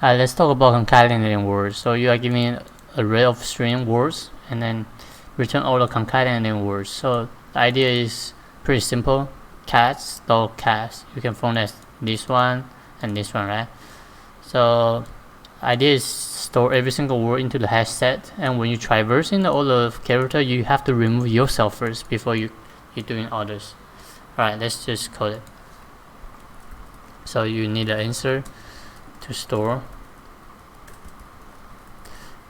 Let's talk about concatenating words. So you are giving an array of string words and then return all the concatenating words. So the idea is pretty simple. Cats, dog, cats. You can form as this one and this one, right? So the idea is store every single word into the hash set, and when you traverse in all the character, you have to remove yourself first before you're doing others. Alright, let's just code it. So you need an answer to store,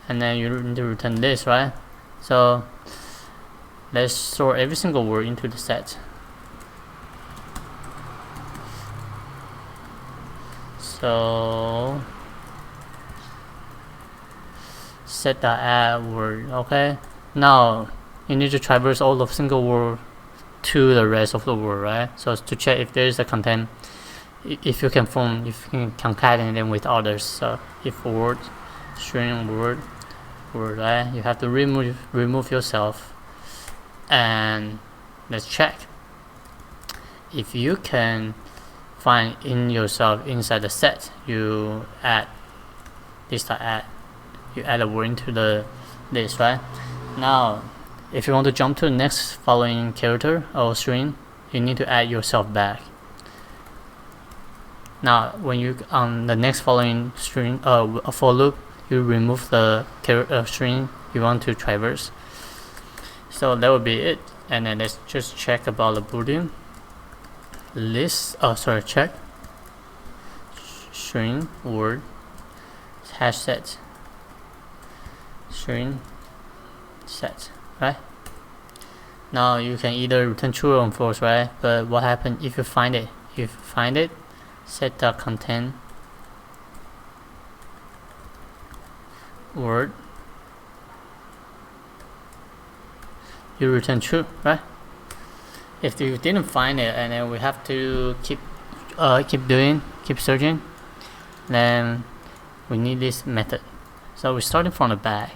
and then you need to return this, right? So let's store every single word into the set. So set the add word. Okay, now you need to traverse all of single word to the rest of the word, right? So to check if there is a content, if you can concatenate them with others. So if word, string, word, right? You have to remove yourself, and let's check if you can find in yourself inside the set. You add this add. You add a word into the list, right? Now, if you want to jump to the next following character or string, you need to add yourself back. Now, when you on the next following string for loop, you remove the string you want to traverse. So that would be it. And then let's just check about the boolean list. Check string word hash set string set, right? Now you can either return true or false, right? But what happens if you find it? If you find it, set the content word, you return true, right? If you didn't find it, and then we have to keep searching, then we need this method. So we're starting from the back,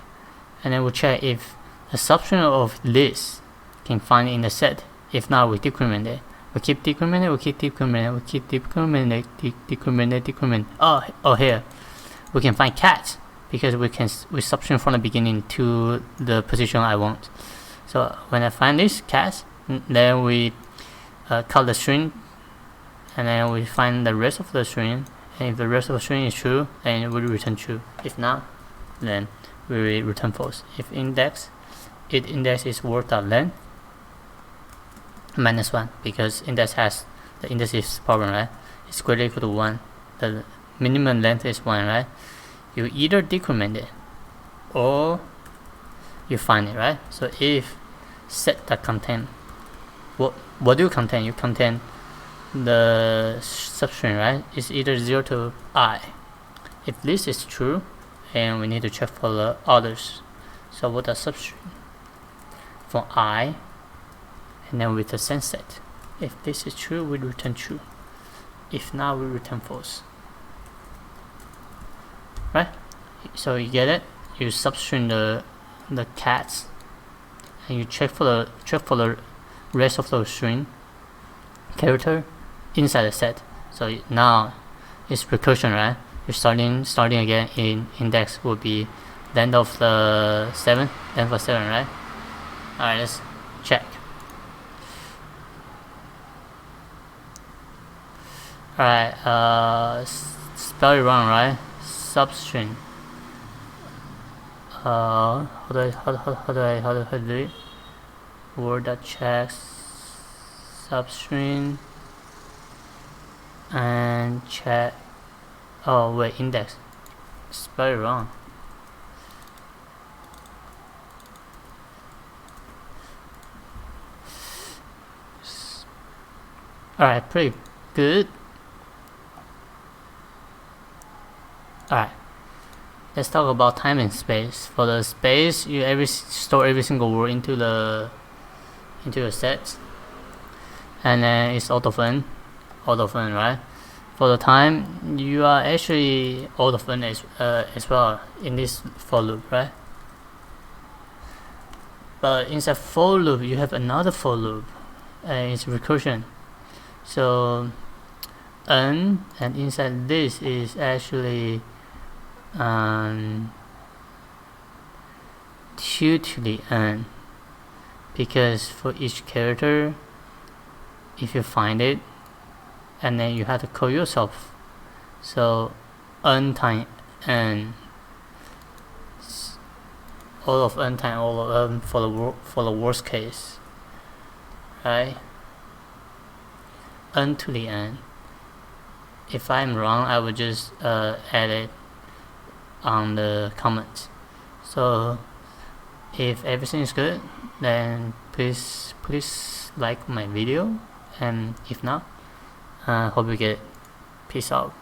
and then we'll check if a substring of this can find it in the set. If not, we decrement it. We keep decrementing, decrement. Oh, here we can find cat, because we substring from the beginning to the position I want. So when I find this cat, then we cut the string, and then we find the rest of the string, and if the rest of the string is true, then we return true. If not, then we return false. If index is word.length -1, because index has the indices problem, right? It's greater or equal to 1. The minimum length is 1, right? You either decrement it or you find it, right? So if set the content, what do you contain? You contain the substring, right? It's either 0 to I. If this is true, and we need to check for the others. So what the substring for I, and then with the sense set. If this is true, we return true. If not, we return false. Right? So you get it? You substring the cats, and you check for the rest of the string character inside the set. So now it's recursion, right? You're starting again in index will be length of the 7, length of 7, right? Alright, let's check. Alright, spell it wrong, right? Substring. How do I do it? Word.checks substring and check. Oh wait, index. Spell it wrong. Alright, pretty good. Alright, let's talk about time and space. For the space, you store every single word into a set, and then it's autofun, right? For the time, you are actually autofun as well in this for loop, right? But inside for loop, you have another for loop, and it's recursion. So and inside this is actually 2 to the n, because for each character, if you find it, and then you have to call yourself, so n times n, all of n times all of n for the worst case, right? N to the n. If I'm wrong, I would just add it on the comments. So if everything is good, then please like my video, and if not, hope you get it. Peace out.